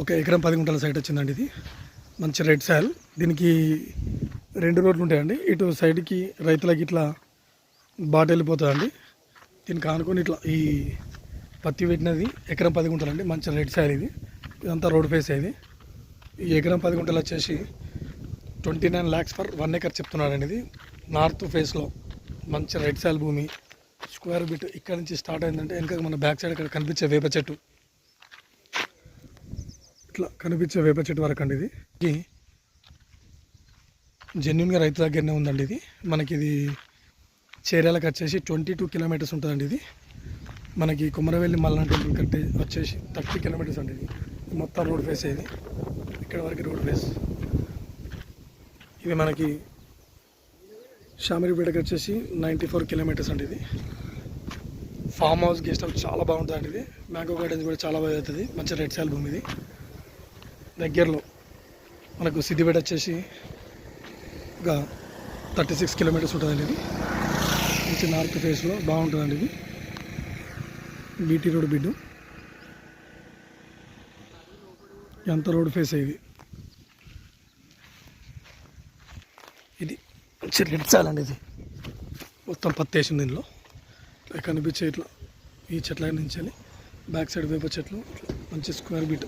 ఒక ఎకరం 10 గుంటల సైట్ వచ్చిందండి. ఇది మంచి రెడ్ సాయిల్. దీనికి 2 రోడ్లు ఉంటాయండి. ఇటు సైడ్కి రైతులకి ఇట్లా బాట వెళ్ళిపోతుందండి. దీనికి ఆనుకొని ఇట్లా ఈ పత్తి పెట్టినది ఎకరం 10 గుంటలు అండి. మంచి రెడ్ సాయిల్ ఇది. ఇదంతా రోడ్ ఫేస్ అయింది. ఈ ఎకరం 10 గుంటలు వచ్చేసి 29 lakhs ఫర్ 1 acre చెప్తున్నాడండి. ఇది నార్త్ ఫేస్లో మంచి రెడ్ సాయిల్ భూమి. స్క్వేర్ బిట్ ఇక్కడ నుంచి స్టార్ట్ అయిందంటే వెనక మన బ్యాక్ సైడ్ ఇక్కడ కనిపించే వేప చెట్టు, ఇట్లా కనిపించే వేప చెట్టు వరకు అండి. ఇది జెన్యున్గా రైతు దగ్గరనే ఉందండి. ఇది మనకి ఇది చేర్యాలకు వచ్చేసి 22 kilometers ఉంటుందండి. ఇది మనకి కుమరవెల్లి మల్లాన్ టెంపుల్ కట్టే వచ్చేసి 30 kilometers అండి. ఇది మొత్తం రోడ్ ఫేస్ అయ్యేది. ఇక్కడ వరకు రోడ్ ఫేస్. ఇది మనకి షామిరిపేటకి వచ్చేసి 94 kilometers అండి. ఇది ఫామ్ హౌస్, గెస్ట్ హౌస్ చాలా బాగుంటుంది అండి. ఇది మ్యాంగో గార్డెన్స్ కూడా చాలా బాగా అవుతుంది. మంచి రెడ్ సాయిల్ భూమి. ఇది దగ్గరలో మనకు సిద్దిపేట వచ్చేసి ఒక 36 kilometers ఉంటుందండి. ఇది మంచి నార్త్ ఫేస్లో బాగుంటుందండి. ఇది బీటీ రోడ్ బిడ్డు ఎంత రోడ్ ఫేస్ అయ్యేది. ఇది మంచి రెడ్ సాయిల్ అండి. ఇది మొత్తం పత్తి వేసింది. దీనిలో కనిపించే ఇట్లా ఈ చెట్ల నుంచి వెళ్ళి బ్యాక్ సైడ్ వేప చెట్లు ఇట్లా మంచి స్క్వేర్ బిట్